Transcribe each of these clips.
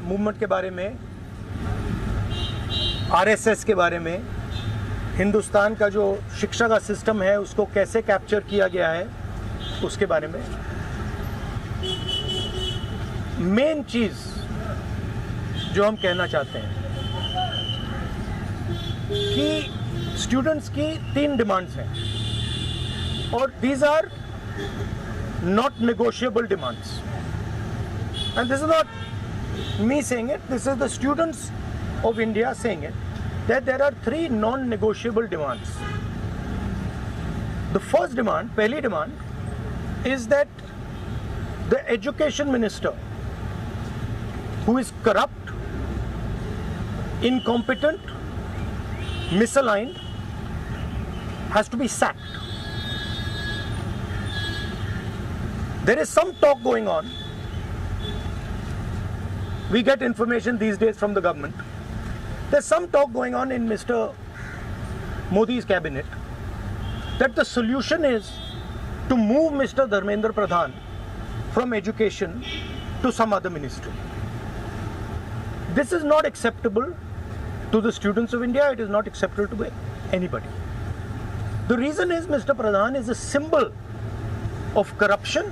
Movement के बारे में, आरएसएस के बारे में, हिंदुस्तान का जो शिक्षा का सिस्टम है उसको कैसे कैप्चर किया गया है उसके बारे में। मेन चीज़ जो हम कहना चाहते हैं कि स्टूडेंट्स की 3 डिमांड्स हैं और these are not negotiable demands, and this is not me saying it, this is the students of India saying it, that there are 3 non-negotiable demands. The first demand, pehli demand, is that the education minister, who is corrupt, incompetent, misaligned, has to be sacked. There is some talk going on. We get information these days from the government. There's some talk going on in Mr. Modi's cabinet that the solution is to move Mr. Dharmendra Pradhan from education to some other ministry. This is not acceptable to the students of India. It is not acceptable to anybody. The reason is Mr. Pradhan is a symbol of corruption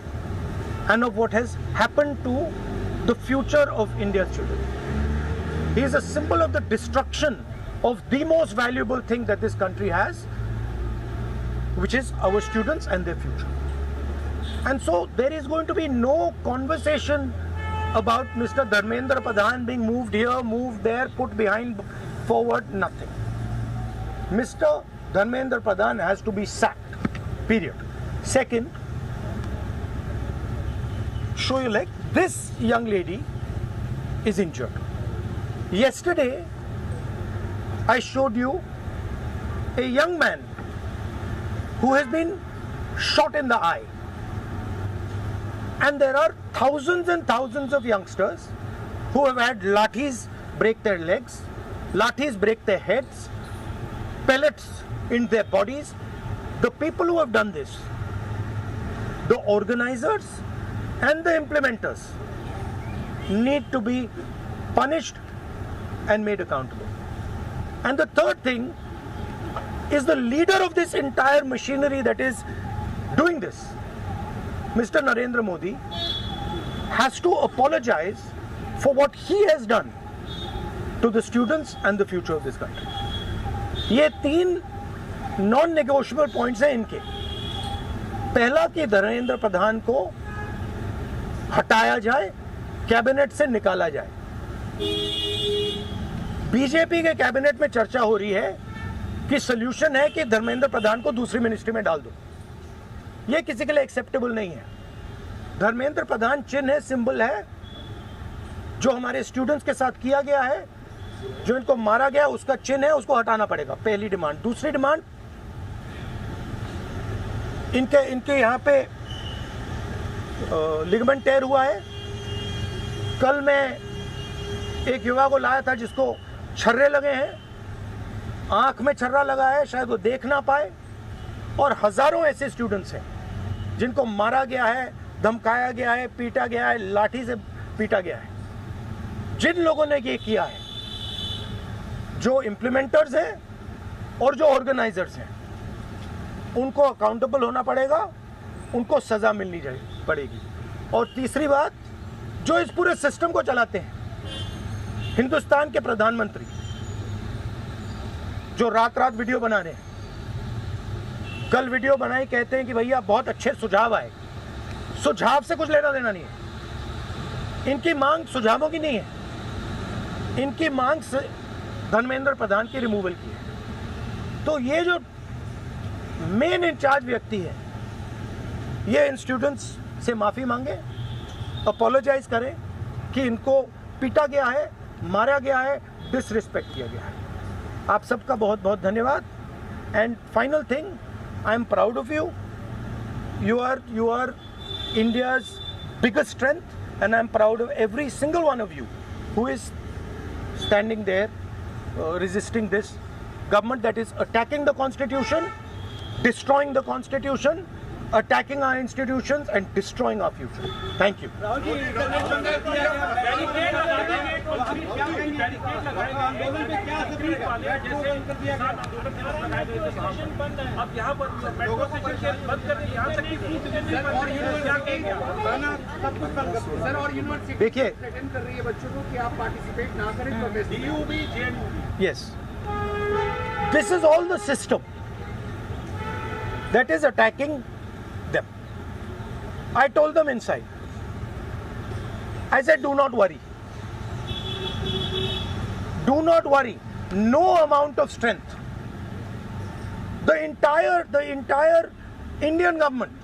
and of what has happened to the future of India's children. He is a symbol of the destruction of the most valuable thing that this country has, which is our students and their future. And so there is going to be no conversation about Mr. Dharmendra Pradhan being moved here, moved there, put behind, forward, nothing. Mr. Dharmendra Pradhan has to be sacked, period. Second, show you like this young lady is injured. Yesterday, I showed you a young man who has been shot in the eye. And there are thousands and thousands of youngsters who have had lathis break their legs, lathis break their heads, pellets in their bodies. The people who have done this, the organizers and the implementers, need to be punished and made accountable. And the third thing is the leader of this entire machinery that is doing this, Mr. Narendra Modi, has to apologize for what he has done to the students and the future of this country. ये 3 non-negotiable points हैं इनके। पहला कि धर्मेंद्र प्रधान को हटाया जाए, cabinet से निकाला जाए। बीजेपी के कैबिनेट में चर्चा हो रही है कि सॉल्यूशन है कि धर्मेंद्र प्रधान को दूसरी मिनिस्ट्री में डाल दो। ये किसी के लिए एक्सेप्टेबल नहीं है। धर्मेंद्र प्रधान चिन्ह है, सिंबल है, जो हमारे स्टूडेंट्स के साथ किया गया है, जो इनको मारा गया उसका चिन्ह है, उसको हटाना पड़ेगा, पहली डिमांड। दूसरी डिमांड, इनके यहाँ पे लिगामेंट टेयर हुआ है। कल मैं एक युवा को लाया था जिसको छर्रे लगे हैं, आंख में छर्रा लगा है, शायद वो देख ना पाए, और हजारों ऐसे स्टूडेंट्स हैं जिनको मारा गया है, धमकाया गया है, पीटा गया है, लाठी से पीटा गया है। जिन लोगों ने ये किया है, जो इम्प्लीमेंटर्स हैं और जो ऑर्गेनाइजर्स हैं, उनको अकाउंटेबल होना पड़ेगा, उनको सजा मिलनी पड़ेगी। और तीसरी बात, जो इस पूरे सिस्टम को चलाते हैं, हिंदुस्तान के प्रधानमंत्री, जो रात रात वीडियो बना रहे हैं, कल वीडियो बनाई, कहते हैं कि भैया बहुत अच्छे सुझाव आए। सुझाव से कुछ लेना देना नहीं है। इनकी मांग सुझावों की नहीं है, इनकी मांग से धर्मेंद्र प्रधान की रिमूवल की है। तो ये जो मेन इंचार्ज व्यक्ति है, ये इन स्टूडेंट्स से माफ़ी मांगे, अपोलोजाइज करें कि इनको पीटा गया है, मारा गया है, डिसरिस्पेक्ट किया गया है। आप सबका बहुत बहुत धन्यवाद। And final thing, I am proud of you. You are India's biggest strength, and I am proud of every single one of you who is standing there resisting this government that is attacking the Constitution, destroying the Constitution, attacking our institutions and destroying our future. Thank you. Barricade लगाए गए आंदोलन में क्या तकलीफ वाले जैसे किसान आंदोलन दिवस लगाए गए थे, अब यहाँ पर मेट्रो स्टेशन के बंद करने यहाँ तक की छूट देने पर क्या कहेंगे सब कुछ बंद कर सर और यूनिवर्सिटी देखिए थ्रेटन कर रही है बच्चों को कि आप पार्टिसिपेट ना करें प्रोटेस्ट में। DUB JNU yes, this is all the system that is attacking them. I told them inside, I said, do not worry. Do not worry. No amount of strength. The entire Indian government